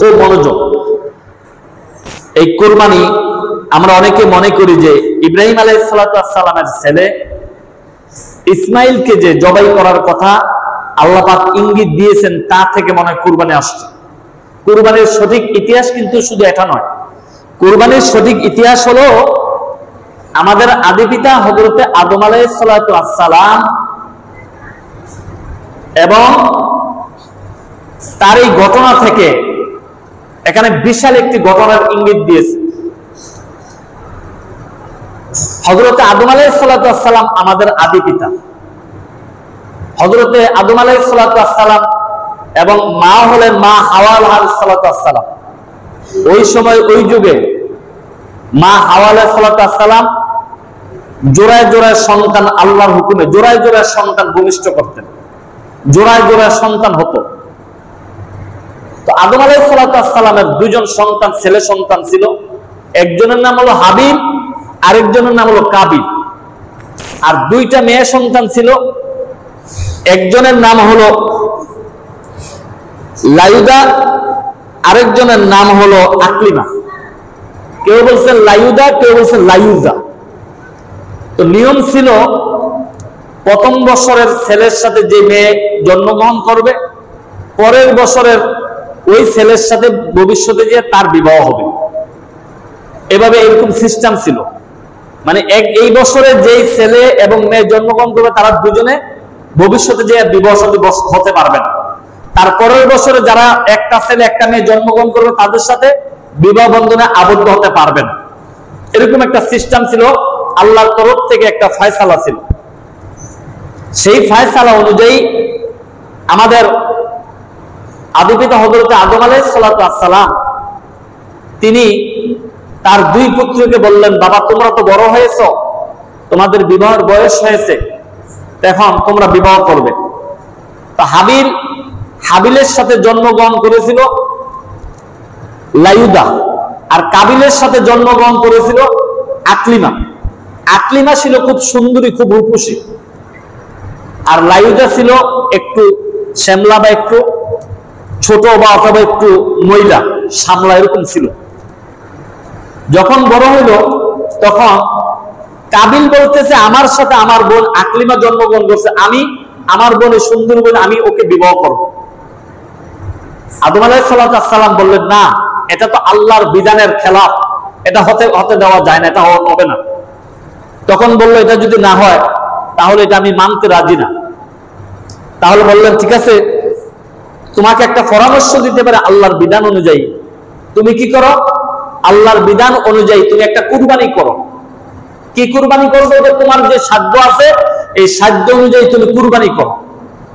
খুব মনোযোগ। এই কুরবানি আমরা অনেকে মনে করি যে ইব্রাহিম আলাইহিস সালামের ছেলে ইসমাইলকে যে জবাই করার কথা আল্লাহ পাক ইঙ্গিত দিয়েছেন, তা থেকে মনে হয় কুরবানি আসছে। কুরবানির সঠিক ইতিহাস কিন্তু শুধু এটা নয়। কুরবানির সঠিক ইতিহাস হলো আমাদের আদি পিতা হযরতে আদম আলাইহিস সালাম এবং তার এই ঘটনা থেকে এখানে বিশাল একটি ঘটনার ইঙ্গিত দিয়েছে। হযরতে আদম আলাইহিস সালাম আমাদের আদি পিতা। হযরতে আদম আলাইহিস সালাম এবং মা হলেন মা হাওয়া আলাইহিস সালাম। ওই সময় ওই যুগে মা হাওয়া আলাইহিস সালাম জোড়ায় জোড়ায় সন্তান আল্লাহর হুকুমে জোড়ায় জোড়ায় সন্তান ভূমিষ্ঠ করতেন, জোড়ায় জোড়ায় সন্তান হতো। তো আদম আলাইহিস সালামের দুজন সন্তান, ছেলে সন্তান ছিল। একজনের নাম হলো হাবিল, আরেকজনের নাম হলো কাবিল। আর দুইটা মেয়ে সন্তান ছিল। একজনের নাম হলো লায়ুদা, আরেকজনের নাম হলো আকলিমা। কেউ বলছেন লায়ুদা, কেউ বলছেন লায়ুজা। তো নিয়ম ছিল প্রথম বছরের ছেলের সাথে যে মেয়ে জন্মগ্রহণ করবে, পরের বছরের ওই ছেলের সাথে ভবিষ্যতে যে তার বিবাহ হবে। এভাবে এরকম সিস্টেম ছিল। মানে এই বছরে যেই ছেলে এবং মেয়ে জন্মগ্রহণ করবে তারা দুজনে ভবিষ্যতে যে বিবাহ হতে পারবে না। তারপরের বছরে যারা একটা ছেলে একটা মেয়ে জন্মগ্রহণ করবে তাদের সাথে বিবাহ বন্ধনে আবদ্ধ হতে পারবে না। এরকম একটা সিস্টেম ছিল। আল্লাহর তরফ থেকে একটা ফয়সালা ছিল। সেই ফয়সালা অনুযায়ী আমাদের আদি পিতা হযরতে আদম আলাইহিস সালাম তিনি তার দুই পুত্রকে বললেন, বাবা তোমরা তো বড় হয়েছো, তোমাদের বিবাহের বয়স হয়েছে, এখন তোমরা বিবাহ করবে। তো হাবিলের সাথে জন্মগ্রহণ করেছিল লায়ুদা, আর কাবিলের সাথে জন্মগ্রহণ করেছিল আকলিমা। আকলিমা ছিল খুব সুন্দরী, খুব রূপসী, আর লায়ুদা ছিল একটু শ্যামলা বা একটু ছোট বা অথবা একটু মহিলা সামলা, এরকম ছিল। যখন বড় হইল তখন কাবিল বলতেছে আমার সাথে আমার বোন আকলিমা জন্মগ্রহণ করছে, আমি আমার বোনের সুন্দর বোন, আমি ওকে বিবাহ করব। আদম আলাইহিস সালাম বললেন, না, এটা তো আল্লাহর বিধানের খেলাফ, এটা হতে দেওয়া যায় না, এটা হবে না। তখন বললো, এটা যদি না হয় তাহলে এটা আমি মানতে রাজি না। তাহলে বললেন, ঠিক আছে, তোমাকে একটা পরামর্শ দিতে পারে আল্লাহর বিধান অনুযায়ী। তুমি কি করো? আল্লাহর বিধান অনুযায়ী তুমি একটা কুরবানি করো। কি কুরবানি করবে? তোমার যে সাধ্য আছে এই সাধ্য অনুযায়ী তুমি কুরবানি করো।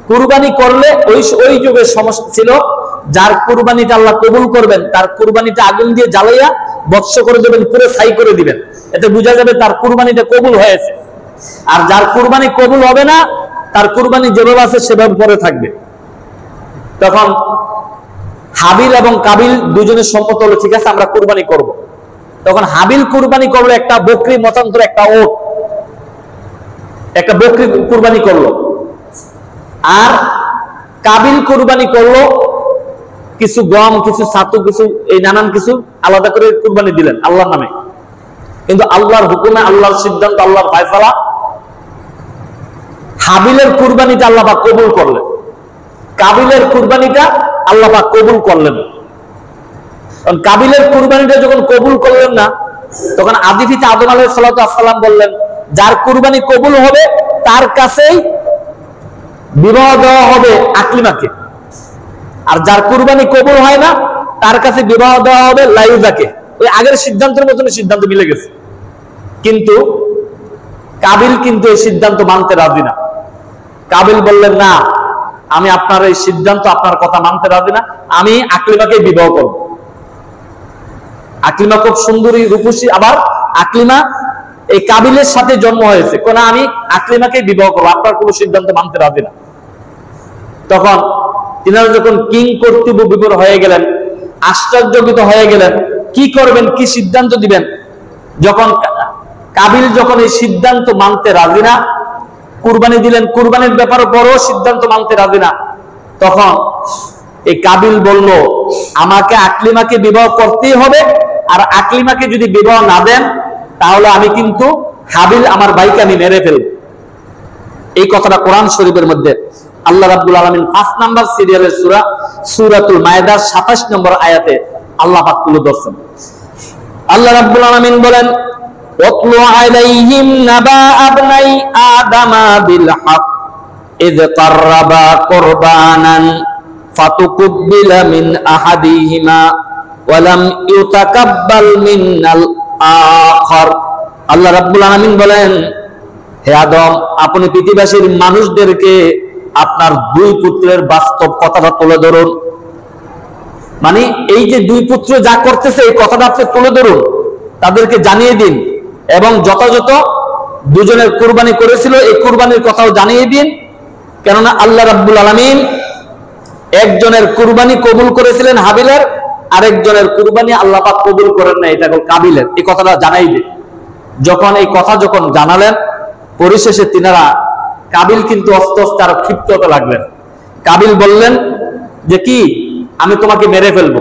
কুরবানি করলে ওই যুগের সমস্যা ছিল, যার কুরবানিটা আল্লাহ কবুল করবেন তার কুরবানিটা আগুন দিয়ে জ্বালাইয়া বৎস করে দেবেন, পুরো ছাই করে দিবেন। এতে বোঝা যাবে তার কুরবানিটা কবুল হয়েছে। আর যার কুরবানি কবুল হবে না, তার কুরবানি যেভাবে আছে সেভাবে পরে থাকবে। তখন হাবিল এবং কাবিল দুজনের সম্মত হলো, ঠিক আছে আমরা কুরবানি করব। তখন হাবিল কুরবানি করলো একটা বকরি, মতান্তর একটা ওট, একটা বকরি কুরবানি করলো। আর কাবিল কুরবানি করলো কিছু গম, কিছু ছাতু, কিছু এই নানান কিছু আলাদা করে কুরবানি দিলেন আল্লাহর নামে। কিন্তু আল্লাহর হুকুমে, আল্লাহর সিদ্ধান্ত, আল্লাহর ফায়সালা, হাবিলের কুরবানিটা আল্লাহ পাক কবুল করলেন, কাবিলের কুরবানিটা আল্লাহ পাক কবুল করলেন। কাবিলের কুরবানিটা যখন কবুল করলেন না, তখন আদি পিতা আদম আলাইহিস সালাম বললেন, যার কুরবানি কবুল হবে তার কাছেই বিবাহ দেওয়া হবে আকলিমাকে, আর যার কুরবানি কবুল হয় না তার কাছে বিবাহ দেওয়া হবে লায়ুদাকে। ওই আগের সিদ্ধান্তের মতন সিদ্ধান্ত মিলে গেছে। কিন্তু কাবিল কিন্তু এই সিদ্ধান্ত মানতে রাজি না। কাবিল বললেন, না, আমি আপনার এই সিদ্ধান্ত, আপনার কথা মানতে রাজি না, আমি আকলিমাকে বিবাহ করব। আকলিমা খুব সুন্দরী, রূপসী, আবার আকলিমা এই কাবিলের সাথে জন্ম হয়েছে, কোন আমি আকলিমাকে বিবাহ করবো, আপনার কোন সিদ্ধান্ত মানতে রাজি না। তখন তিনারা যখন কিং কর্তৃত্ব বিবর হয়ে গেলেন, আশ্চর্যজনিত হয়ে গেলেন, কি করবেন, কি সিদ্ধান্ত দিবেন। যখন কাবিল যখন এই সিদ্ধান্ত মানতে রাজি না, কুরবানি দিলেন, কুরবানির ব্যাপারে বড় সিদ্ধান্ত মানতে রাজি না, তখন এই কাবিল বলল আমাকে আকলিমাকে বিবাহ করতেই হবে, আর আকলিমাকে যদি বিবাহ না দেন তাহলে আমি কিন্তু হাবিল আমার ভাইকে আমি মেরে ফেলব। এই কথাটা কোরআন শরীফের মধ্যে আল্লাহ রাব্বুল আলামিন 5 নাম্বার সিরিয়ালের সূরা সূরাতুল মায়েদার 27 নম্বর আয়াতে আল্লাহ পাক তুলে ধরছেন। আল্লাহ রাব্বুল আলামিন বলেন, ওয়াতলু আলাইহিম নাবা আবনাই আদামা বিল হক ইয কাররাবা কুরবানান ফাতুকুব্বিলা মিন আহাদিহিমা ওয়া লাম ইউতাকাব্বাল মিনাল আখার। আল্লাহ রাব্বুল আলামিন বলেন, হে আদম, আপনি পৃথিবীবাসীর মানুষদেরকে আপনার দুই পুত্রের বাস্তব কথাটা তুলে ধরুন। মানে এই যে দুই পুত্র যা করতেছে এই কথাটা আপনি তুলে ধরুন, তাদেরকে জানিয়ে দিন, এবং যথাযথ দুজনের কুরবানি করেছিল এই কুরবানির কথাও জানিয়ে দিন। কেননা আল্লাহ রাব্বুল আলামিন একজনের কুরবানি কবুল করেছিলেন হাবিলের, আরেকজনের কুরবানি আল্লাহ পাক কবুল করেন না, এটা হল কাবিলের। এই কথাটা জানাই দিন। যখন এই কথা যখন জানালেন, পরিশেষে তিনারা কাবিল কিন্তু আস্তে আস্তে আরো ক্ষিপ্ত হতে লাগলেন। কাবিল বললেন যে কি, আমি তোমাকে মেরে ফেলবো,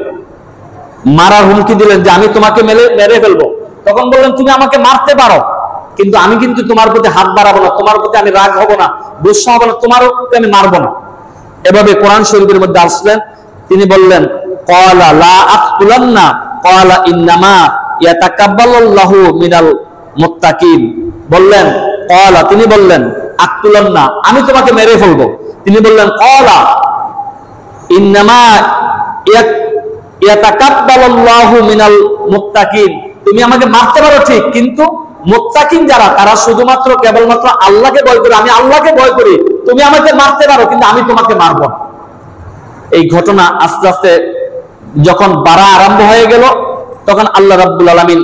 মারার হুমকি দিলেন যে আমি তোমাকে মেরে ফেলবো। তখন বললেন, তুমি আমাকে মারতে পারো, কিন্তু আমি কিন্তু তোমার প্রতি হাত বাড়াবো না, তোমার প্রতি আমি রাগ হব না, গুসা হব না, তোমারও আমি মারবো না। এভাবে কোরআন শরীফের মধ্যে আসলেন, তিনি বললেন ক্বালা লা আকতুলান্না ক্বালা ইন্নামা ইয়াতাকাব্বালুল্লাহু মিনাল মুত্তাকিন। বললেন ক্বালা, তিনি বললেন আকতুলান্না, আমি তোমাকে মেরে ফেলবো। তিনি বললেন ক্বালা ইন্নামা ইয়াতাকাব্বালুল্লাহু মিনাল মুত্তাকিন, তুমি আমাকে মারতে পারো ঠিক, কিন্তু মুত্তাকিন যারা তারা শুধুমাত্র কেবলমাত্র আল্লাহকে ভয় করে, আমি আল্লাহকে ভয় করি, তুমি আমাকে মারতে পারো কিন্তু আমি তোমাকে মারবো না। এই ঘটনা আস্তে আস্তে যখন বাড়া আরম্ভ হয়ে গেল, তখন আল্লাহ রাব্বুল আলামিন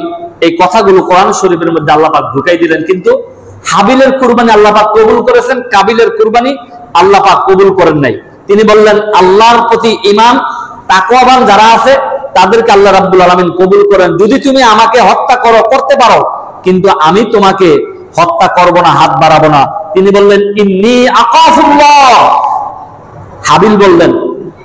এই কথাগুলো কোরআন শরীফের মধ্যে আল্লাহ পাক ঢুকাই দিলেন। কিন্তু হাবিলের কুরবানি আল্লাহ পাক কবুল করেছেন, কাবিলের কুরবানি আল্লাহ পাক কবুল করেন নাই। তিনি বললেন আল্লাহর প্রতি ঈমান তাকওয়াবান যারা আছে তাদেরকে আল্লাহ রাব্বুল আলামিন কবুল করেন, যদি তুমি আমাকে হত্যা করতে পারো, কিন্তু আমি তোমাকে হত্যা করব না, হাত বাড়াবো না। তিনি বললেন ইন্নী আকাফুল্লাহ। হাবিল বললেন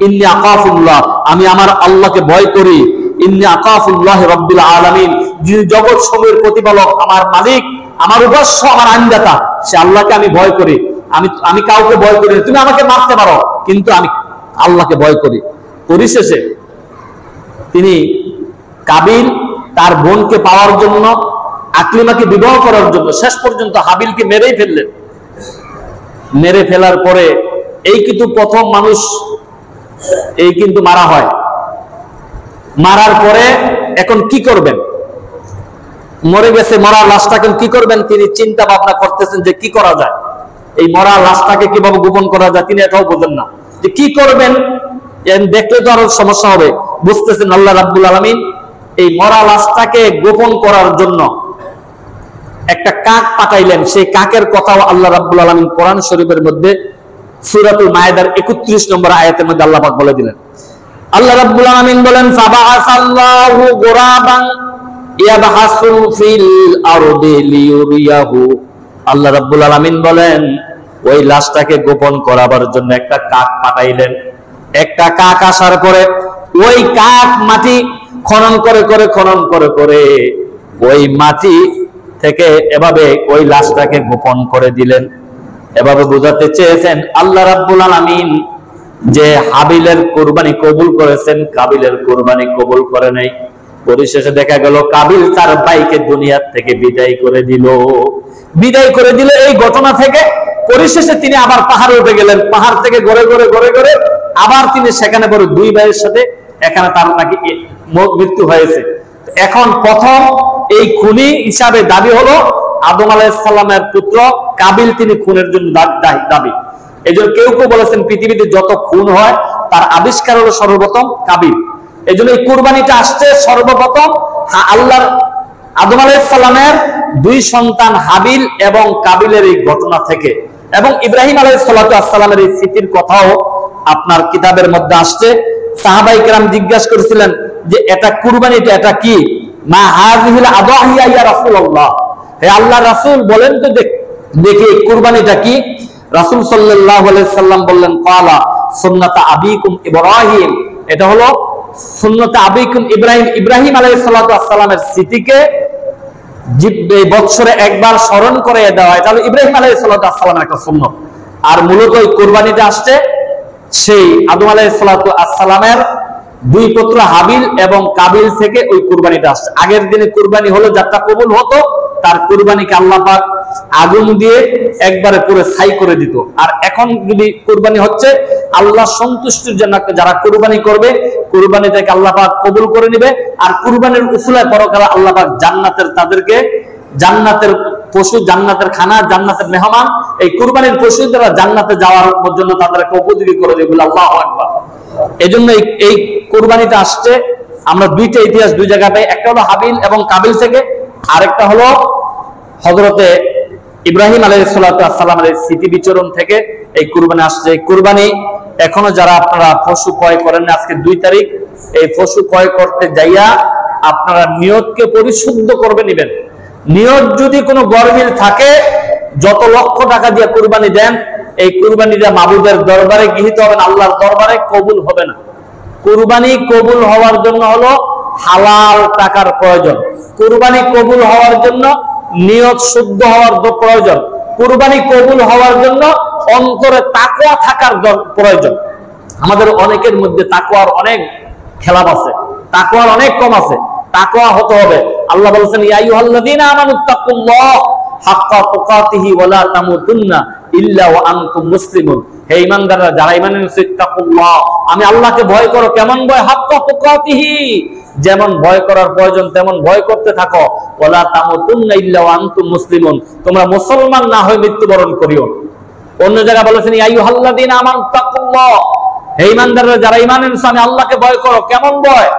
ইন্নী আকাফুল্লাহ, আমি আমার আল্লাহকে ভয় করি। ইন্নী আকাফুল্লাহ রাব্বিল আলামিন, যিনি জগৎ সমূহের প্রতিপালক, আমার মালিক, আমার উপাস্য, আমার আইনদাতা, সে আল্লাহকে আমি ভয় করি। আমি কাউকে ভয় করি না, তুমি আমাকে মারতে পারো, কিন্তু আমি আল্লাহকে ভয় করি। পরিশেষে তিনি কাবিল তার বোনকে পাওয়ার জন্য, আকলিমাকে বিবাহ করার জন্য শেষ পর্যন্ত হাবিলকে মেরেই ফেললেন। মেরে ফেলার পরে এই কিন্তু প্রথম মানুষ এই কিন্তু মারা হয়। মারার পরে এখন কি করবেন? মরে গেছে, মরা লাশটাকে কি করবেন? তিনি চিন্তা ভাবনা করতেছেন যে কি করা যায়, এই মরা লাশটাকে কিভাবে গোপন করা যায় তিনি এটাও বোঝেন না যে কি করবেন। দেখলে তো আরো সমস্যা হবে। বুঝতেছেন আল্লাহ রাব্বুল আলামিন এই মরা লাশটাকে গোপন করার জন্য একটা কাক পাঠাইলেন। সেই কাকের কথাও আল্লাহ রাব্বুল আলামিন কোরআন শরীফের মধ্যে সূরাতুল মায়েদার 31 নম্বর আয়াতের মধ্যে আল্লাহ পাক বলে দিলেন। আল্লাহ রাব্বুল আলামিন বলেন ফাবাআসাল্লাহু গুরাবান ইয়াবহাসু ফিল আরদি লিয়ুরিয়াহু। আল্লাহ রাব্বুল আলামিন বলেন ওই লাশটাকে গোপন করাবার জন্য একটা কাক পাঠাইলেন। একটা কাক আসার পরে ওই কাক মাটি খনন করে ওই মাটি থেকে এভাবে ওই লাশটাকে গোপন করে দিলেন। এভাবে বোঝাতে চেয়েছেন আল্লাহ রাব্বুল আলামিন যে হাবিলের কুরবানি কবুল করেছেন, কাবিলের কুরবানি কবুল করে নাই। পরিশেষে দেখা গেল কাবিল তার ভাইকে দুনিয়া থেকে বিদায় করে দিল। এই ঘটনা থেকে পরিশেষে তিনি আবার পাহাড়ে উঠে গেলেন। পাহাড় থেকে ঘরে আবার তিনি সেখানে বড় দুই ভাইয়ের সাথে, এখানে তার নাকি মৃত্যু হয়েছে। এখন প্রথম এই খুনি হিসাবে দাবি হলো আদম আলাইহিস সালামের পুত্র কাবিল, তিনি খুনের জন্য দাবি। এই জন্য কেউ বলেছেন পৃথিবীতে যত খুন হয় তার আবিষ্কার হলো সর্বপ্রথম কাবিল। এই জন্য এই কুরবানিটা আসছে সর্বপ্রথম আল্লাহর আদম আলাইহিস সালামের দুই সন্তান হাবিল এবং কাবিলের এই ঘটনা থেকে। এবং ইব্রাহিম আলাইহিস সালামের এই স্মৃতির কথাও আপনার কিতাবের মধ্যে আসছে। সাহাবায়ে কেরাম জিজ্ঞাসা করেছিলেন যে এটা কুরবানিটা এটা কি? মা হাযিহিল আদাহিয়া ইয়া রাসূলুল্লাহ, হে আল্লাহর রাসূল বলেন তো দেখি কুরবানিটা কি? রাসূল সাল্লাল্লাহু আলাইহি সাল্লাম বললেন ক্বালা সুন্নাতা আবিকুম ইব্রাহিম, এটা হলো সুন্নাতা আবিকুম ইব্রাহিম, ইব্রাহিম আলাইহিস সালাতু ওয়াস সালামের স্মৃতিকে বছরে একবার স্মরণ করে দেওয়া, এটা হলো ইব্রাহিম আলাইহিস সালাতু ওয়াস সালামের একটা সুন্নাত। আর মূলত এই কুরবানিটা আসছে সেই আদম আলাইহিস সালাতু ওয়াস সালামের দুই পুত্র হাবিল এবং কাবিল থেকে ওই কুরবানিটা আসছে। আগের দিনে কুরবানি হলো যাত্রা কবুল হতো, তার কুরবানিকে আল্লাহ পাক আগুন দিয়ে একবারে পুরো ছাই করে দিত। আর এখন যদি কুরবানি হচ্ছে আল্লাহ সন্তুষ্টির জন্য যারা কুরবানি করবে, কুরবানিটাকে আল্লাহ পাক কবুল করে নেবে। আর কুরবানির উসুলায় পরকালে আল্লাহ পাক জান্নাতের তাদেরকে জান্নাতের পশু, জান্নাতের খানা, জান্নাতের মেহমান, এই কুরবানির পশু দ্বারা জান্নাতে যাওয়ার জন্য তাদেরকে উপযোগী করে দেবে। আল্লাহু আকবার। এজন্য এই কুরবানিটা আসছে, আমরা দুইটা ইতিহাস দুই জায়গা পাই, একটা হলো হাবিল এবং কাবিল থেকে, আরেকটা হলো হযরতে ইব্রাহিম আলাইহিস সালাতু ওয়াস সালামের স্মৃতি বিচরণ থেকে এই কুরবানি আসছে। এই কুরবানি এখনো যারা আপনারা পশু ক্রয় করেন, আজকে 2 তারিখ, এই পশু ক্রয় করতে যাইয়া আপনারা নিয়তকে পরিশুদ্ধ করবে নেবেন। নিয়ত যদি কোনো গরমিল থাকে, যত লক্ষ টাকা দিয়ে কুরবানি দেন, এই কুরবানিটা মাবুদের দরবারে গৃহীত হবে না, আল্লাহর দরবারে কবুল হবে না। কুরবানি কবুল হওয়ার জন্য হলো হালাল টাকার প্রয়োজন, কুরবানি কবুল হওয়ার জন্য নিয়ত শুদ্ধ হওয়ার প্রয়োজন, কুরবানি কবুল হওয়ার জন্য অন্তরে তাকওয়া থাকার প্রয়োজন। আমাদের অনেকের মধ্যে তাকওয়ার অনেক খেলাপ আছে, তাকওয়ার অনেক কম আছে। তাকওয়া হতে হবে। আল্লাহ বলেছেন ইয়া আইয়ুহাল্লাযীনা আমানুত্তাকুল্লাহ হাক্কা তুকাতিহি ওয়া লা তামুতুন্না ইল্লা ওয়া আনতুম মুসলিমুন। হে ঈমানদাররা, যারা ঈমান এনেছো, ইত্তাকুল্লাহ, আমি আল্লাহকে ভয় করো। কেমন ভয়? হাক্কা তুকাতিহি, যেমন ভয় করার প্রয়োজন তেমন ভয় করতে থাকো। ওয়া লা তামুতুন্না ইল্লা ওয়া আনতুম মুসলিমুন, তোমরা মুসলমান না হয়ে মৃত্যুবরণ করিও। অন্য জায়গায় বলেছেন ইয়া আইয়ুহাল্লাযীনা আমানুত্তাকুল্লাহ, হে ঈমানদাররা, যারা ঈমান এনেছো, আমি আল্লাহকে ভয় করো। কেমন ভয়?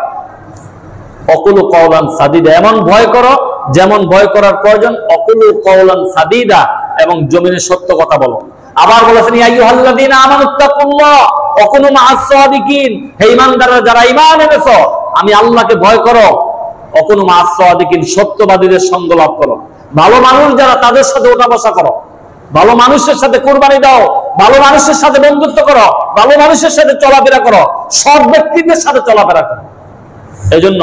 অকুলু কওলান সাদিদা, এমন ভয় করো যেমন ভয় করার প্রয়োজন। অকুলু কওলান সাদিদা, এবং জমিনে সত্য কথা বলো। আবার বলেছেন ইয়া আইয়ুহাল্লাযীনা আমানুত্তাকুল্লাহ ওয়া কুনু মা'আস সাদিকিন, হে ঈমানদাররা, যারা ঈমান এনেছো, আমি আল্লাহকে ভয় করো। ওয়া কুনু মা'আস সাদিকিন, সত্যবাদীদের সঙ্গ লাভ করো। ভালো মানুষ যারা, তাদের সাথে ওঠা বসা করো, ভালো মানুষের সাথে কুরবানি দাও, ভালো মানুষের সাথে বন্ধুত্ব করো, ভালো মানুষের সাথে চলাফেরা করো, সৎ ব্যক্তিদের সাথে চলাফেরা করো। এজন্য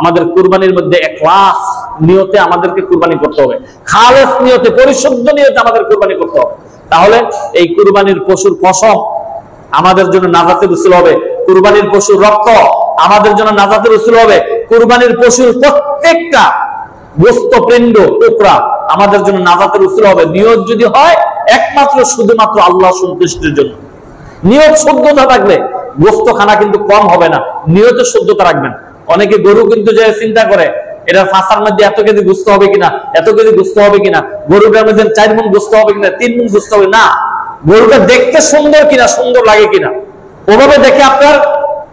আমাদের কুরবানির মধ্যে ইখলাস নিয়তে আমাদেরকে কুরবানি করতে হবে, খালেস নিয়তে, পরিশুদ্ধ নিয়তে আমাদের কুরবানি করতে হবে। তাহলে এই কুরবানির পশুর পশম আমাদের জন্য নাজাতের উসিল হবে, কুরবানির পশুর রক্ত আমাদের জন্য নাজাতের উসিল হবে, কুরবানির পশুর প্রত্যেকটা গোস্ত, পিণ্ড, টুকরা আমাদের জন্য নাজাতের উসিল হবে। নিয়ত যদি হয় একমাত্র শুধুমাত্র আল্লাহ সন্তুষ্টির জন্য, নিয়ত শুদ্ধতা থাকলে গোস্ত খানা কিন্তু কম হবে না। নিয়তে শুদ্ধতা রাখবেন। অনেকে গরু কিন্তু যে চিন্তা করে এটা ফাঁসার মধ্যে এত কেজি গোস্ত হবে কিনা, এত কেজি গোস্ত হবে কিনা, গরুটার মধ্যে 4 মণ গোস্ত হবে কিনা, 3 মণ গোস্ত হবে না, গরুটা দেখতে সুন্দর কিনা, সুন্দর লাগে কিনা, ওভাবে দেখে আপনার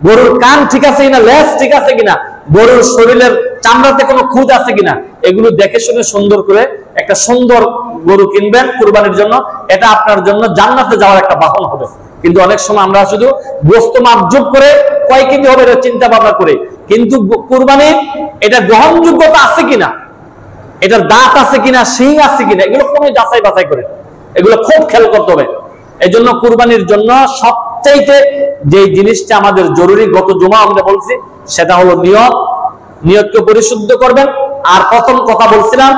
গরুর কান ঠিক আছে কিনা, লেজ ঠিক আছে কিনা, গরুর শরীরের চামড়াতে কোনো খুঁত আছে কিনা, এগুলো দেখে শুনে সুন্দর করে একটা সুন্দর গরু কিনবেন কুরবানির জন্য। এটা আপনার জন্য জান্নাতে যাওয়ার একটা বাহন হবে। কিন্তু অনেক সময় আমরা শুধু গোস্ত মাপজুপ করে কয় কেজি হবে এটা চিন্তা ভাবনা করে, কিন্তু কুরবানির এটা গ্রহণযোগ্যতা আছে কিনা, এটার দাঁত আছে কিনা, শিং আছে কিনা, এগুলো কোনো যাচাই বাছাই করে, এগুলো খুব খেয়াল করতে হবে। এই জন্য কুরবানির জন্য সবচাইতে যে জিনিসটা আমাদের জরুরি, গত জুমা আমরা বলছি, সেটা হলো নিয়ত। নিয়তকে পরিশুদ্ধ করবেন। আর প্রথম কথা বলছিলাম,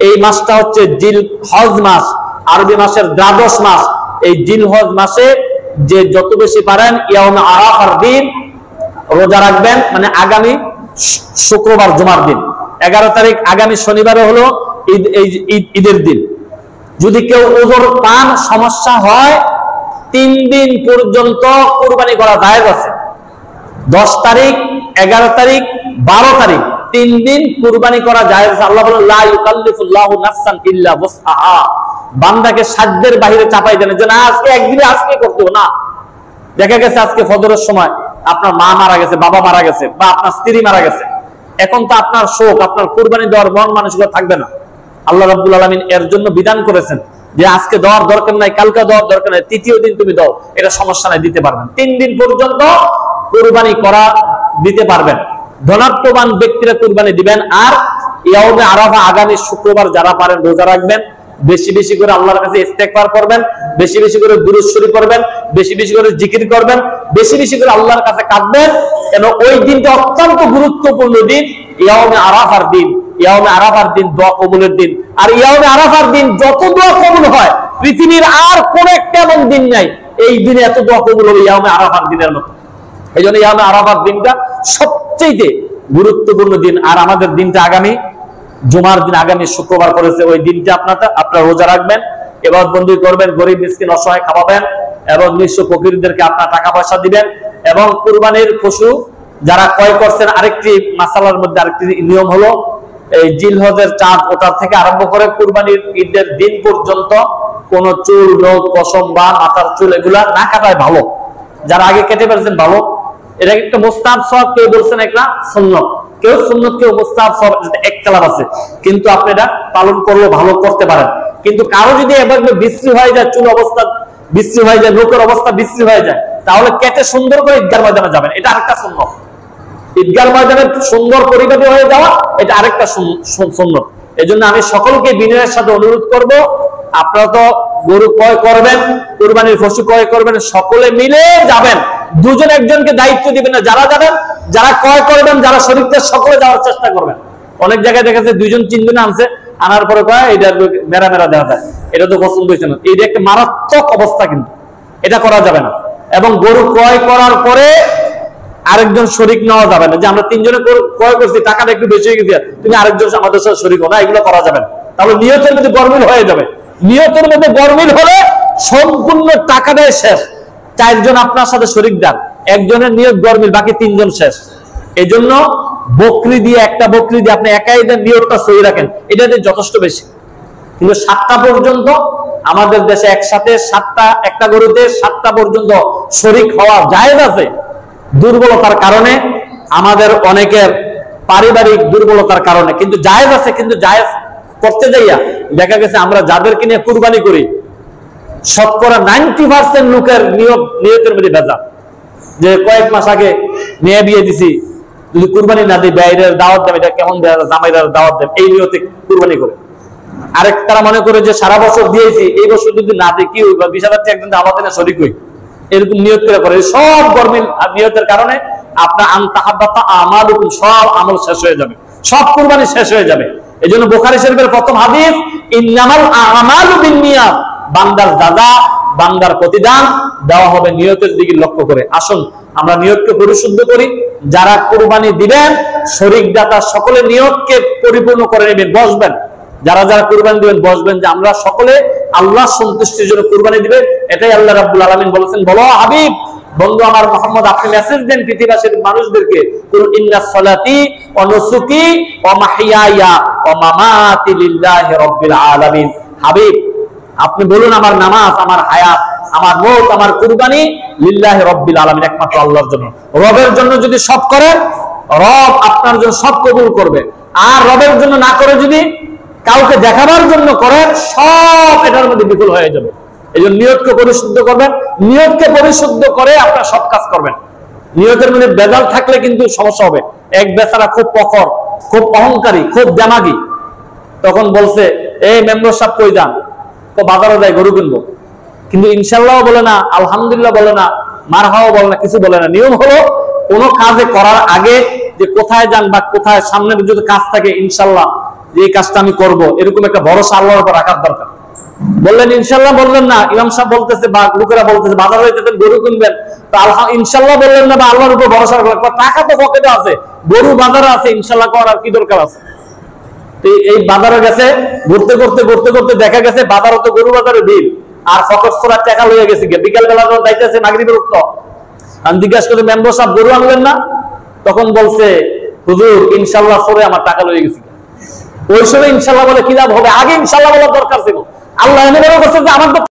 এই মাসটা হচ্ছে জিলহজ মাস, আরবি মাসের 12 মাস। এই জিলহজ মাসে যে যত বেশি পারেন ইয়াউমে আরাফার দিন রোজা রাখবেন, মানে আগামী শুক্রবার জুমার দিন, 11 তারিখ আগামী শনিবারে হলো ঈদের দিন। যদি কেউ ওজর পান, সমস্যা হয়, 3 দিন পর্যন্ত কুরবানি করা জায়েজ আছে। 10 তারিখ, 11 তারিখ, 12 তারিখ 3 দিন কুরবানি করা জায়েজ। আল্লাহ বলেন লা ইউকাল্লিফুল্লাহু নাফসান ইল্লা ওয়াসআহা, বান্দাকে সাধ্যের বাইরে চাপাই দেন যে না আজকে একদিনে আজকে করতে হবে না। দেখা গেছে আজকে ফজরের সময় আপনার মা মারা গেছে, বাবা মারা গেছে, বা আপনার স্ত্রী মারা গেছে, এখন তো আপনার শোক, আপনার কুরবানি দেওয়ার মন মানসিকতা থাকবে না। আল্লাহ রাব্বুল আলামিন এর জন্য বিধান করেছেন যে আজকে দেওয়ার দরকার নাই, কালকে দেওয়ার দরকার নাই, 3য় দিন তুমি দাও, এটা সমস্যা নাই, দিতে পারবেন। 3 দিন পর্যন্ত কুরবানি করা দিতে পারবেন। ধনাত্মবান ব্যক্তিরা কুরবানি দিবেন। আর ইয়াউমে আরাফা আগামী শুক্রবার যারা পারেন রোজা রাখবেন, বেশি বেশি করে আল্লাহর কাছে ইস্তেগফার করবেন, বেশি বেশি করে দুরূদ শরীফ পড়বেন, বেশি বেশি করে জিকির করবেন, বেশি বেশি করে আল্লাহর কাছে কাঁদবেন। কেন ওই দিনটা অত্যন্ত গুরুত্বপূর্ণ দিন, ইয়াউমে আরাফার দিন। ইয়াউমে আরাফার দিন দোয়া কবুলের দিন। আর ইয়াউমে আরাফার দিন যত দোয়া কবুল হয় পৃথিবীর আর কোন একটা এমন দিন নাই এই দিনে এত দোয়া কবুল হবে ইয়াউমে আরাফার দিনের মতো। এই জন্য ইয়াউমে আরাফার দিনটা সবচেয়ে গুরুত্বপূর্ণ দিন। আর আমাদের দিনটা আগামী জুমার দিন, আগামী শুক্রবার করেছে। ওই দিনটা আপনারা রোজা রাখবেন, ইবাদত বন্দি করবেন, গরিব মিসকিন অসহায় খাওয়াবেন এবং নিঃস্ব ফকিরদেরকে আপনার টাকা পয়সা দিবেন। এবং কুরবানির পশু যারা ক্রয় করছেন, আরেকটি মাসালার মধ্যে আরেকটি নিয়ম হলো এই জিলহজের চাঁদ ওঠার থেকে আরম্ভ করে কুরবানির ঈদের দিন পর্যন্ত কোন চুল, নখ, পশম বা মাথার চুল এগুলা না কাটায় ভালো। যারা আগে কেটে ফেলছেন ভালো। এটা একটা মুস্তাহাব সওয়াব, কেউ বলছেন একটা সুন্নাত, কেউ সুন্নাত, কেউ মুস্তাহাব সওয়াব, এক কালার আছে। কিন্তু আপনি এটা পালন করলে ভালো করতে পারেন। কিন্তু কারো যদি এভাবে বিশ্রী হয়ে যায়, চুল অবস্থা বিশ্রী হয়ে যায়, নখের অবস্থা বিশ্রী হয়ে যায়, তাহলে কেটে সুন্দর করে ঈদগাহ ময়দানে যাবেন, এটা আরেকটা সুন্নাত। ঈদগাহ ময়দানে সুন্দর পরিপাটি হয়ে যাওয়া এটা আরেকটা সুন্নাত। এজন্য আমি সকলকে বিনয়ের সাথে অনুরোধ করব, আপনারা তো গরু ক্রয় করবেন, কুরবানির পশু ক্রয় করবেন, সকলে মিলে যাবেন। দুজন একজনকে দায়িত্ব দিবেন না। যারা যাবেন, যারা ক্রয় করবেন, যারা শরীরদের সকলে যাওয়ার চেষ্টা করবেন। অনেক জায়গায় দেখা যাচ্ছে দুইজন তিনজন আনছে, আনার পরে কয় এটা মেরা মেরা দেখা যায়, এটা তো পছন্দ হয়েছে না। এটা একটা মারাত্মক অবস্থা, কিন্তু এটা করা যাবে না। এবং গরু ক্রয় করার পরে আরেকজন শরীক নেওয়া যাবে না, যে আমরা তিনজনে ক্রয় করছি, টাকাটা একটু বেশি হয়ে গেছে, তুমি আরেকজন আমাদের সাথে শরীক হো না, এগুলো করা যাবে না। তাহলে নিয়তের মধ্যে গরমিল হয়ে যাবে। নিয়তের মধ্যে গরমিল হলে সম্পূর্ণ টাকাটাই শেষ। চারজন আপনার সাথে শরীক দেন, একজনের নিয়ত গরমিল, বাকি তিনজন শেষ। এই জন্য বকরি দিয়ে, একটা বকরি দিয়ে আপনি একাই দেন, নিয়তটা সহি রাখেন, এটাতে যথেষ্ট বেশি। কিন্তু 7টা পর্যন্ত আমাদের দেশে একসাথে একটা গরুতে 7টা পর্যন্ত শরীক হওয়া জায়েজ আছে। দুর্বলতার কারণে, আমাদের অনেকের পারিবারিক দুর্বলতার কারণে কিন্তু জায়েজ আছে। কিন্তু জায়েজ করতে যাইয়া দেখা গেছে আমরা যাদেরকে নিয়ে কুরবানি করি শতকরা 90% লোকের নিয়তের মধ্যে ভেজাল। যে কয়েক মাস আগে মেয়ে বিয়ে দিছি, যদি কুরবানি না দিই, বাইরের দাওয়াত দেব, এটা কেমন জামাইদার দাওয়াত দেব, এই নিয়তে কুরবানি করে। আরেক তারা মনে করে যে সারা বছর দিয়েছি, এই বছর যদি না দিই কি হইবা, 20,000 টাকা একদিন আমাদের শরীক হই, এরকম নিয়ত করে সব গরমিল নিয়তের কারণে আপনার আনতাহাব্বাতা আমালুকুম, সব আমল শেষ হয়ে যাবে, সব কুরবানি শেষ হয়ে যাবে। এজন্য বুখারী শরীফের প্রথম হাদিস, ইন্নামাল আমালু বিন্নিয়াত, বান্দার যাজা, বান্দার প্রতিদান দেওয়া হবে নিয়তের দিকে লক্ষ্য করে। আসুন আমরা নিয়তকে পরিশুদ্ধ করি। যারা কুরবানি দিবেন, শরীক দাতা সকলে নিয়তকে পরিপূর্ণ করে নেবেন, বসবেন। যারা যারা কুরবানি দিবেন বসবেন, যে আমরা সকলে আল্লাহ সন্তুষ্টির জন্য কুরবানি দিবে। এটাই আল্লাহ রাব্বুল আলামিন বলেছেন। বলো হাবিব, বন্ধু আমার মুহাম্মদ, আপনি মেসেজ দেন পৃথিবীবাসীর মানুষদেরকে, কুল ইন্নাস সালাতি ওয়া নুসুকি ওয়া মাহইয়ায়া ওয়া মামাতি লিল্লাহি রাব্বিল আলামিন। হাবিব, আপনি বলুন আমার নামাজ, আমার হায়াত, আমার মওত, আমার কুরবানি লিল্লাহি রাব্বিল আলামিন, একমাত্র আল্লাহর জন্য। রবের জন্য যদি সব করেন, রব আপনার জন্য সব কবুল করবে। আর রবের জন্য না করে যদি কাউকে দেখাবার জন্য করেন, সব এটার মধ্যে বিফল হয়ে যাবে। এই জন্য নিয়তকে পরিশুদ্ধ করবেন। নিয়তকে পরিশুদ্ধ করে আপনার সব কাজ করবেন। নিয়তের মধ্যে বেজাল থাকলে কিন্তু সমস্যা হবে। এক বেচারা খুব প্রখর, খুব অহংকারী, খুব জামাগি, তখন বলছে এই মেম্বার সাহেব কই যান, তো বাজারে যাই গরু কিনবো, কিন্তু ইনশাল্লাহ বলে না, আলহামদুলিল্লাহ বলে না, মারহাও বলে না, কিছু বলে না। নিয়ম হলো কোনো কাজে করার আগে যে কোথায় যান বা কোথায় সামনের যদি কাজ থাকে, ইনশাল্লাহ যে কাজটা আমি করব, এরকম একটা ভরসা আল্লাহর উপর রাখার দরকার। বললেন ইনশাল্লাহ বললেন না, ইমাম সাহেব বলতেছে বা লোকেরা বলতেছে বাজারে যেতেন গরু কিনবেন, তো ইনশাল্লাহ বললেন না বা আল্লাহর উপর ভরসা রাখবেন। টাকা তো পকেটে আছে, গরু বাজারে আছে, ইনশাল্লাহ করার কি দরকার আছে? এই বাজারে গেছে, ঘুরতে করতে ঘুরতে করতে দেখা গেছে বাজারে তো গরু বাজারে ভিড়, আর ফকট ফোড়ার টাকা লইয়া গেছে। বিকাল বেলা যাইতেছে মাগরিবের উক্ত, আমি জিজ্ঞাসা করে মেম্বার সাহেব গরু আনলেন না? তখন বলছে হুজুর ইনশাল্লাহ পরে আমার টাকা লইয়া গেছে। ওই সময় ইনশাল্লাহ বলে কি লাভ হবে? আগে ইনশাল্লাহ বলার দরকার ছিল। আল্লাহ এমন করছে যে আমার